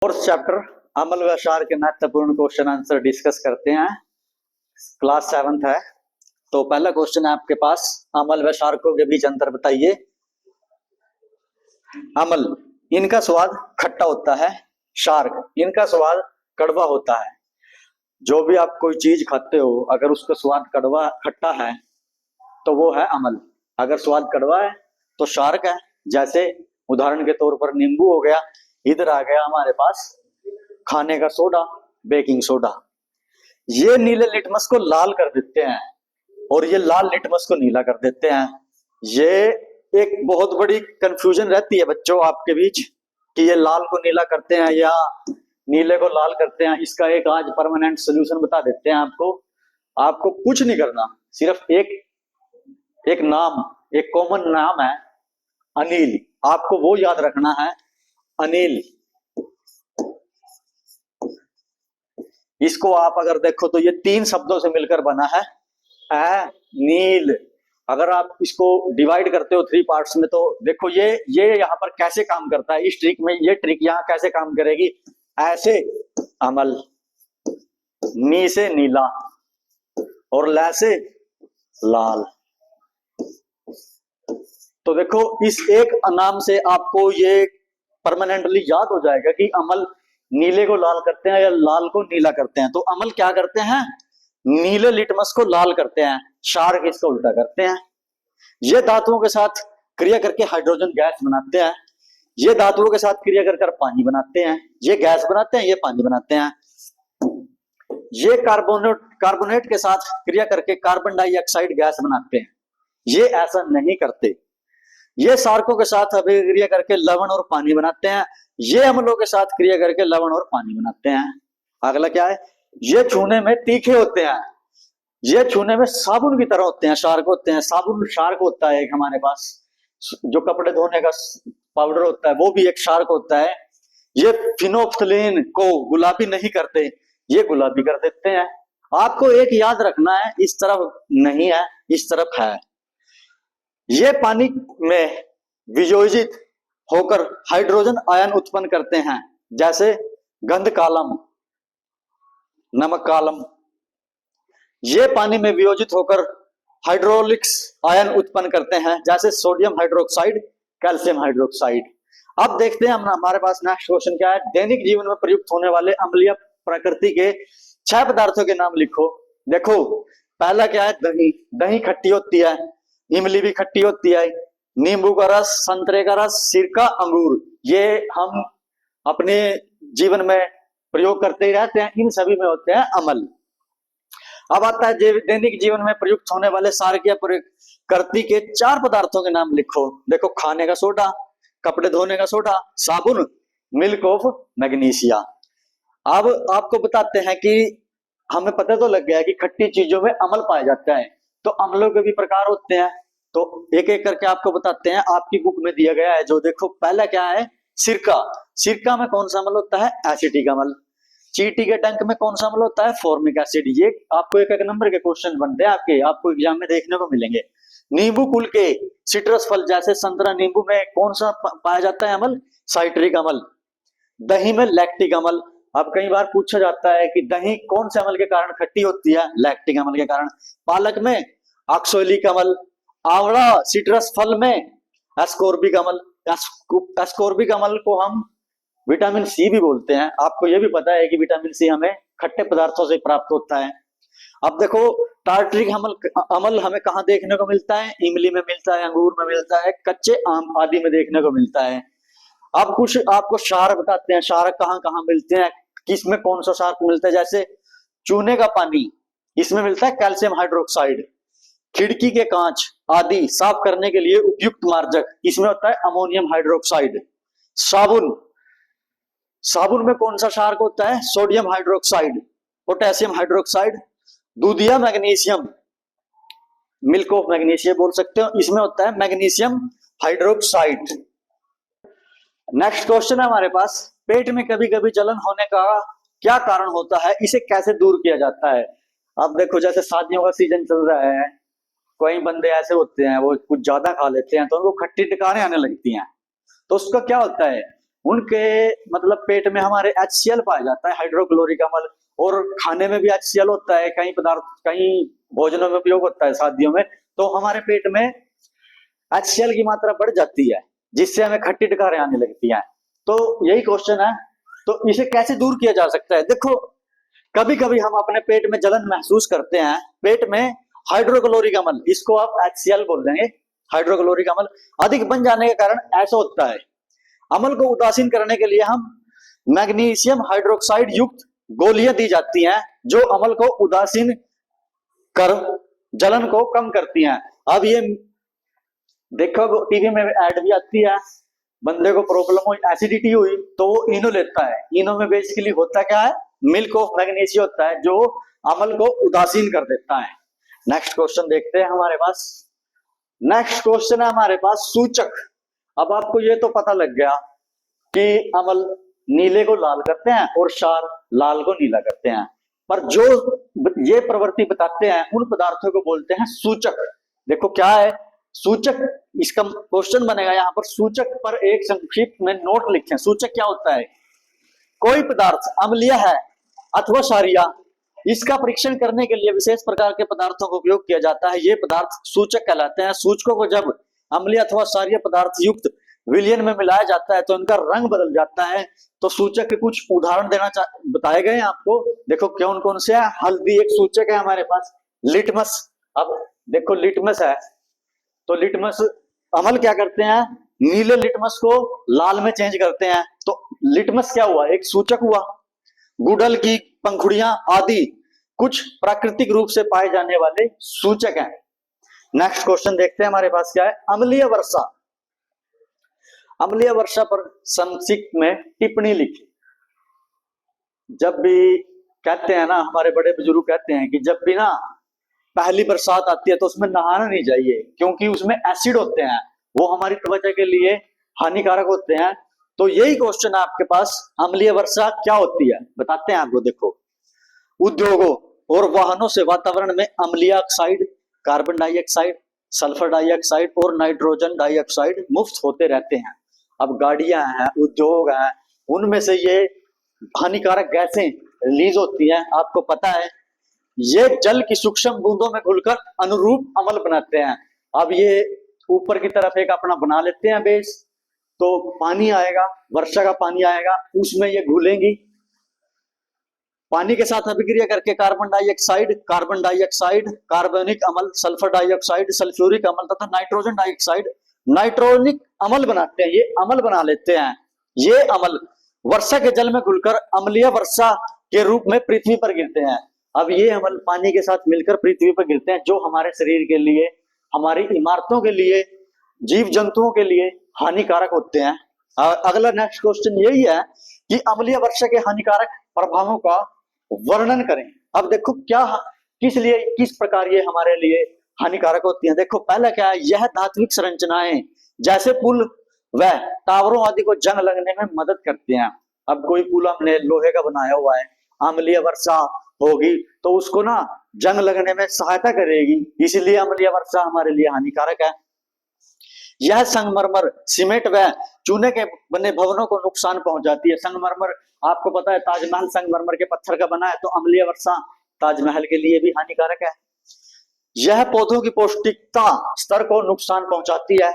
Fourth chapter अमल व अशार के महत्वपूर्ण क्वेश्चन आंसर डिस्कस करते हैं। क्लास 7th है। तो पहला क्वेश्चन है आपके पास, अमल व अशारकों के बीच अंतर बताइए। अमल, इनका स्वाद खट्टा होता है। शार्क, इनका स्वाद कड़वा होता है। जो भी आप कोई चीज खाते हो, अगर उसका स्वाद कड़वा खट्टा है तो वो है अमल। अगर स्वाद कड़वा है तो शार्क है। जैसे उदाहरण के तौर पर नींबू हो गया, इधर आ गया हमारे पास खाने का सोडा, बेकिंग सोडा। ये नीले लिटमस को लाल कर देते हैं और ये लाल लिटमस को नीला कर देते हैं। ये एक बहुत बड़ी कंफ्यूजन रहती है बच्चों आपके बीच कि ये लाल को नीला करते हैं या नीले को लाल करते हैं। इसका एक आज परमानेंट सोल्यूशन बता देते हैं आपको। आपको कुछ नहीं करना, सिर्फ एक नाम, एक कॉमन नाम है अनिल। आपको वो याद रखना है, अनिल। इसको आप अगर देखो तो ये 3 शब्दों से मिलकर बना है, नील। अगर आप इसको डिवाइड करते हो 3 पार्ट्स में तो देखो ये यहाँ पर कैसे काम करता है। इस ट्रिक में ये ट्रिक यहाँ कैसे काम करेगी, ऐसे अमल, नी से नीला और ला से लाल। तो देखो इस एक नाम से आपको ये परमानेंटली याद हो जाएगा कि अमल नीले को लाल करते हैं या लाल को नीला करते हैं। तो अमल क्या करते हैं, नीले लिटमस को लाल करते हैं, शार्क इसको उल्टा करते हैं। ये धातुओं के साथ क्रिया करके हाइड्रोजन गैस बनाते हैं। ये धातुओं के साथ क्रिया कर पानी बनाते हैं। ये गैस बनाते हैं, ये पानी बनाते हैं। ये कार्बोनेट के साथ क्रिया करके कार्बन डाइऑक्साइड गैस बनाते हैं। ये ऐसा नहीं करते। ये शार्कों के साथ अभिक्रिया करके लवण और पानी बनाते हैं। ये अम्लों के साथ क्रिया करके लवण और पानी बनाते हैं। अगला क्या है, ये छूने में तीखे होते हैं। ये छूने में साबुन की तरह होते हैं, शार्क होते हैं। साबुन शार्क होता है एक हमारे पास। जो कपड़े धोने का पाउडर होता है वो भी एक शार्क होता है। ये फिनोफ्थलीन को गुलाबी नहीं करते, ये गुलाबी कर देते हैं। आपको एक याद रखना है, इस तरफ नहीं है, इस तरफ है। ये पानी में वियोजित होकर हाइड्रोजन आयन उत्पन्न करते हैं, जैसे गंध कालम, नमक कालम। ये पानी में वियोजित होकर हाइड्रोलिक्स आयन उत्पन्न करते हैं, जैसे सोडियम हाइड्रोक्साइड, कैल्शियम हाइड्रोक्साइड। अब देखते हैं हमारे पास नेक्स्ट क्वेश्चन क्या है। दैनिक जीवन में प्रयुक्त होने वाले अम्लीय प्रकृति के 6 पदार्थों के नाम लिखो। देखो पहला क्या है, दही। दही खट्टी होती है, इमली भी खट्टी होती है, नींबू का रस, संतरे का रस, सिरका, अंगूर, ये हम अपने जीवन में प्रयोग करते ही रहते हैं। इन सभी में होते हैं अमल। अब आता है दैनिक जीवन में प्रयुक्त होने वाले क्षारकीय प्रकृति के 4 पदार्थों के नाम लिखो। देखो खाने का सोडा, कपड़े धोने का सोडा, साबुन, मिल्क ऑफ मैग्नीशिया। अब आपको बताते हैं कि हमें पता तो लग गया है कि खट्टी चीजों में अमल पाया जाता है। तो अम्लों के भी प्रकार होते हैं, तो एक एक करके आपको बताते हैं। आपकी बुक में दिया गया है जो देखो, पहला क्या है, सिरका। सिरका में कौन सा अम्ल होता है, एसिटिक अम्ल। चींटी के डंक में कौन सा अम्ल होता है, फॉर्मिक एसिड। ये आपको एक एक नंबर के क्वेश्चन बनते हैं आपको एग्जाम में देखने को मिलेंगे। नींबू कुल के सिट्रस फल जैसे संतरा, नींबू में कौन सा पाया जाता है अम्ल, साइट्रिक अम्ल। दही में लैक्टिक अम्ल। अब कई बार पूछा जाता है कि दही कौन से अम्ल के कारण खट्टी होती है, लैक्टिक अम्ल के कारण। पालक में ऑक्सैलिक अम्ल। आंवला सिट्रस फल में एस्कोर्बिक अम्ल। एस्कोर्बिक अम्ल को हम विटामिन सी भी बोलते हैं। आपको यह भी पता है कि विटामिन सी हमें खट्टे पदार्थों से प्राप्त होता है। अब देखो टार्ट्रिक अम्ल हमें कहाँ देखने को मिलता है, इमली में मिलता है, अंगूर में मिलता है, कच्चे आम आदि में देखने को मिलता है। अब कुछ आपको क्षार बताते हैं, क्षारक कहाँ कहाँ मिलते हैं, किसमें कौन सा क्षारक मिलता है। जैसे चूने का पानी, इसमें मिलता है कैल्शियम हाइड्रोक्साइड। खिड़की के कांच आदि साफ करने के लिए उपयुक्त मार्जक, इसमें होता है अमोनियम हाइड्रोक्साइड। साबुन, साबुन में कौन सा क्षारक होता है, सोडियम हाइड्रोक्साइड, पोटेशियम हाइड्रोक्साइड। दूधिया मैग्नीशियम, मिल्क ऑफ मैग्नीशिया बोल सकते हो, इसमें होता है मैग्नीशियम हाइड्रोक्साइड। नेक्स्ट क्वेश्चन है हमारे पास, पेट में कभी कभी जलन होने का क्या कारण होता है, इसे कैसे दूर किया जाता है। अब देखो जैसे शादियों का सीजन चल रहा है, कई बंदे ऐसे होते हैं वो कुछ ज्यादा खा लेते हैं तो उनको खट्टी टिकारें आने लगती हैं। तो उसका क्या होता है, उनके मतलब पेट में हमारे HCl पाया जाता है, हाइड्रोक्लोरिक अम्ल। और खाने में भी HCl होता है, कई पदार्थ कई भोजनों में उपयोग होता है, शादियों में। तो हमारे पेट में HCl की मात्रा बढ़ जाती है, जिससे हमें खट्टी डकारें आने लगती हैं। तो यही क्वेश्चन है। तो इसे कैसे दूर किया जा सकता है? देखो, कभी कभी हम अपने पेट में जलन महसूस करते हैं, पेट में हाइड्रोक्लोरिक अम्ल, इसको आप HCl बोल देंगे, हाइड्रोक्लोरिक अम्ल अधिक बन जाने के कारण ऐसा होता है। अम्ल को उदासीन करने के लिए हम मैग्नीशियम हाइड्रोक्साइड युक्त गोलियां दी जाती हैं, जो अम्ल को उदासीन कर जलन को कम करती हैं। अब ये देखो, टीवी में ऐड भी आती है, बंदे को प्रॉब्लम हुई, एसिडिटी हुई, तो वो इनो लेता है। इनो में बेसिकली होता क्या है? मिल्क ऑफ मैग्नीशियम होता है, जो अम्ल को उदासीन कर देता है। नेक्स्ट क्वेश्चन देखते हैं हमारे पास। नेक्स्ट क्वेश्चन है हमारे पास सूचक। अब आपको ये तो पता लग गया कि अम्ल नीले को लाल करते हैं और क्षार लाल को नीला करते हैं, पर जो ये प्रवृत्ति बताते हैं उन पदार्थों को बोलते हैं सूचक। देखो क्या है सूचक, इसका क्वेश्चन बनेगा यहाँ पर। सूचक पर एक संक्षिप्त में नोट लिखें। सूचक क्या होता है? कोई पदार्थ अम्लीय है अथवा क्षारीय, इसका परीक्षण करने के लिए विशेष प्रकार के पदार्थों का उपयोग किया जाता है। ये पदार्थ सूचक कहलाते हैं। सूचकों को जब अम्लीय अथवा क्षारीय पदार्थ युक्त विलयन में मिलाया जाता है तो इनका रंग बदल जाता है। तो सूचक के कुछ उदाहरण बताए गए हैं आपको। देखो कौन कौन से है। हल्दी एक सूचक है हमारे पास। लिटमस, अब देखो लिटमस है, तो लिटमस अम्ल क्या करते हैं? नीले लिटमस को लाल में चेंज करते हैं। तो लिटमस क्या हुआ? एक सूचक हुआ। गुड़हल की पंखुड़ियां आदि कुछ प्राकृतिक रूप से पाए जाने वाले सूचक हैं। नेक्स्ट क्वेश्चन देखते हैं हमारे पास क्या है। अम्लीय वर्षा। अम्लीय वर्षा पर संक्षिप्त में टिप्पणी लिखी। जब भी कहते हैं ना, हमारे बड़े बुजुर्ग कहते हैं कि जब भी ना पहली बरसात आती है तो उसमें नहाना नहीं चाहिए, क्योंकि उसमें एसिड होते हैं, वो हमारी त्वचा के लिए हानिकारक होते हैं। तो यही क्वेश्चन है आपके पास। अम्लीय वर्षा क्या होती है बताते हैं आपको। देखो, उद्योगों और वाहनों से वातावरण में अम्लीय oxide, carbon dioxide, sulphur dioxide और नाइट्रोजन डाइऑक्साइड मुक्त होते रहते हैं। अब गाड़ियां हैं, उद्योग हैं, उनमें से ये हानिकारक गैसें रिलीज होती हैं, आपको पता है। ये जल की सूक्ष्म बूंदों में घुलकर अनुरूप अम्ल बनाते हैं। अब ये ऊपर की तरफ एक अपना बना लेते हैं बेस, तो पानी आएगा, वर्षा का पानी आएगा, उसमें ये घुलेंगी। पानी के साथ अभिक्रिया करके कार्बन डाइऑक्साइड, कार्बनिक अम्ल, सल्फर डाइऑक्साइड, सल्फ्यूरिक अम्ल तथा नाइट्रोजन डाइऑक्साइड नाइट्रोनिक अम्ल बनाते हैं। ये अम्ल बना लेते हैं। ये अम्ल वर्षा के जल में घुलकर अम्लीय वर्षा के रूप में पृथ्वी पर गिरते हैं। अब ये अम्ल पानी के साथ मिलकर पृथ्वी पर गिरते हैं, जो हमारे शरीर के लिए, हमारी इमारतों के लिए, जीव जंतुओं के लिए हानिकारक होते हैं। अगला नेक्स्ट क्वेश्चन यही है कि अम्लीय वर्षा के हानिकारक प्रभावों का वर्णन करें। अब देखो क्या, किस प्रकार ये हमारे लिए हानिकारक होती हैं। देखो पहला क्या है, यह धात्विक संरचनाएं जैसे पुल व टावरों आदि को जंग लगने में मदद करती हैं। अब कोई पुल हमने लोहे का बनाया हुआ है, अम्लीय वर्षा होगी तो उसको ना जंग लगने में सहायता करेगी, इसलिए अम्लीय वर्षा हमारे लिए हानिकारक है। यह संगमरमर, सीमेंट व चूने के बने भवनों को नुकसान पहुंचाती है। संगमरमर आपको पता है, ताजमहल संगमरमर के पत्थर का बना है, तो अम्लीय वर्षा ताजमहल के लिए भी हानिकारक है। यह पौधों की पौष्टिकता स्तर को नुकसान पहुंचाती है।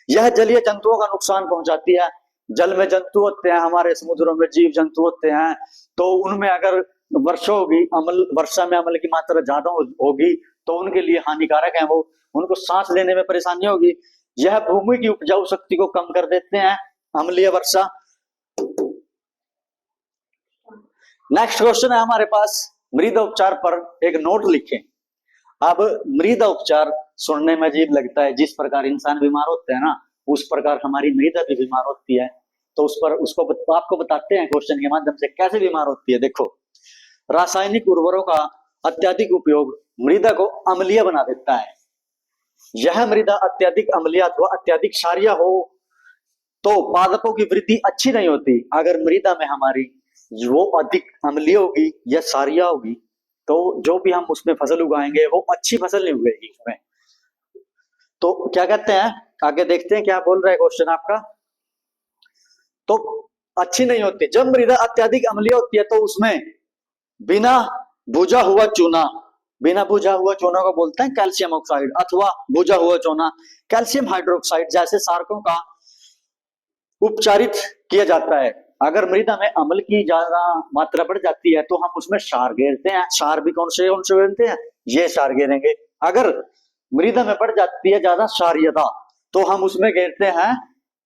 यह जलीय जंतुओं का नुकसान पहुंचाती है। जल में जंतु होते हैं, हमारे समुद्रों में जीव जंतु होते हैं, तो उनमें अगर वर्षा होगी, वर्षा में अम्ल की मात्रा ज्यादा होगी तो उनके लिए हानिकारक है। वो उनको सांस लेने में परेशानी होगी। यह भूमि की उपजाऊ शक्ति को कम कर देते हैं, अम्लीय वर्षा। नेक्स्ट क्वेश्चन है हमारे पास, मृदा उपचार पर एक नोट लिखें। अब मृदा उपचार सुनने में अजीब लगता है, जिस प्रकार इंसान बीमार होते हैं ना, उस प्रकार हमारी मृदा भी बीमार होती है। तो उसको आपको बताते हैं क्वेश्चन के माध्यम से कैसे बीमार होती है। देखो, रासायनिक उर्वरकों का अत्यधिक उपयोग मृदा को अम्लीय बना देता है। यह मृदा अत्यधिक अम्लीय अथवा अत्यधिक क्षारीय हो तो पादपों की वृद्धि अच्छी नहीं होती। अगर मृदा में हमारी वो अधिक अम्लीय होगी या क्षारीय होगी तो जो भी हम उसमें फसल उगाएंगे वो अच्छी फसल नहीं उगेगी उसमें। तो क्या कहते हैं, आगे देखते हैं क्या बोल रहा है क्वेश्चन आपका। तो अच्छी नहीं होती। जब मृदा अत्यधिक अम्लीय होती है तो उसमें बिना भुजा हुआ चूना, बिना भुजा हुआ चूना को बोलते हैं कैल्शियम ऑक्साइड, अथवा भुजा हुआ चूना कैल्शियम हाइड्रोक्साइड जैसे सारकों का उपचारित किया जाता है। अगर मृदा में अम्ल की ज्यादा मात्रा बढ़ जाती है तो हम उसमें क्षार घेरते हैं। क्षार भी कौन से घेरते हैं, ये क्षार घेरेंगे। अगर मृदा में बढ़ जाती है ज्यादा क्षारीयता तो हम उसमें घेरते हैं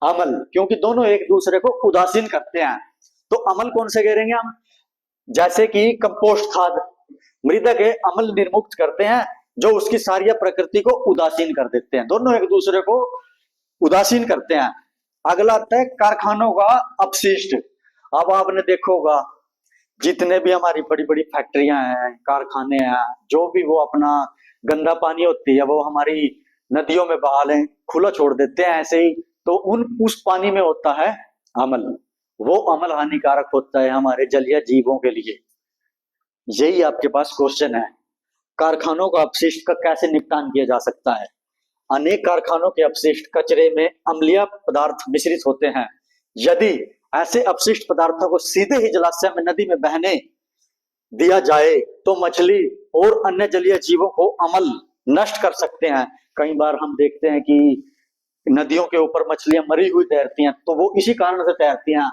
अम्ल, क्योंकि दोनों एक दूसरे को उदासीन करते हैं। तो अम्ल कौन से घेरेंगे हम, जैसे कि कंपोस्ट खाद मृदा के अम्ल निर्मुक्त करते हैं, जो उसकी क्षारीय प्रकृति को उदासीन कर देते हैं। दोनों एक दूसरे को उदासीन करते हैं। अगला आता है कारखानों का अपशिष्ट। अब आपने देखा होगा जितने भी हमारी बड़ी बड़ी फैक्ट्रियां हैं, कारखाने हैं, जो भी वो अपना गंदा पानी होती है वो हमारी नदियों में बहा लें, खुला छोड़ देते हैं ऐसे ही, तो उस पानी में होता है अम्ल। वो अम्ल हानिकारक होता है हमारे जलीय जीवों के लिए। यही आपके पास क्वेश्चन है, कारखानों का अपशिष्ट का कैसे निपटान किया जा सकता है। अनेक कारखानों के अपशिष्ट कचरे में अम्लीय पदार्थ मिश्रित होते हैं। यदि ऐसे अपशिष्ट पदार्थों को सीधे ही जलाशय में, नदी में बहने दिया जाए तो मछली और अन्य जलीय जीवों को अम्ल नष्ट कर सकते हैं। कई बार हम देखते हैं कि नदियों के ऊपर मछलियां मरी हुई तैरती हैं, तो वो इसी कारण से तैरती हैं,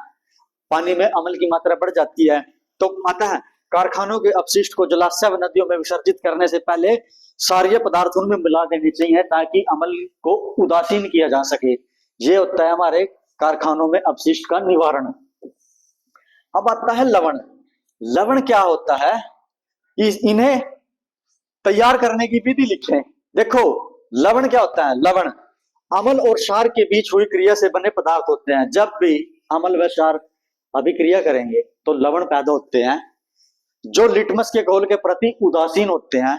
पानी में अम्ल की मात्रा बढ़ जाती है। तो अतः कारखानों के अपशिष्ट को जलाशय व नदियों में विसर्जित करने से पहले क्षारीय पदार्थ उनमें मिला देने चाहिए ताकि अम्ल को उदासीन किया जा सके। ये होता है हमारे कारखानों में अपशिष्ट का निवारण। अब आता है लवण। लवण क्या होता है, इन्हें तैयार करने की विधि लिखें। देखो लवण क्या होता है, लवण अम्ल और क्षार के बीच हुई क्रिया से बने पदार्थ होते हैं। जब भी अम्ल व क्षार अभिक्रिया करेंगे तो लवण पैदा होते हैं, जो लिटमस के घोल के प्रति उदासीन होते हैं।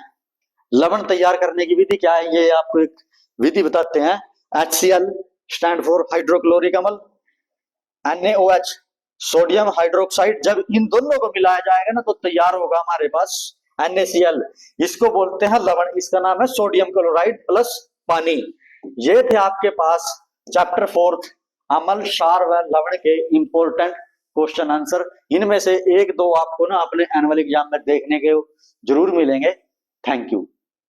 लवण तैयार करने की विधि क्या है, ये आपको एक विधि बताते हैं। HCl स्टैंड फॉर हाइड्रोक्लोरिक अम्ल, NaOH सोडियम हाइड्रोक्साइड। जब इन दोनों को मिलाया जाएगा ना तो तैयार होगा हमारे पास NaCl। इसको बोलते हैं लवण, इसका नाम है सोडियम क्लोराइड प्लस पानी। ये थे आपके पास चैप्टर 4 अम्ल, क्षार व लवण के इंपॉर्टेंट क्वेश्चन आंसर। इनमें से एक दो आपको ना अपने एनुअल एग्जाम में देखने के जरूर मिलेंगे। Thank you.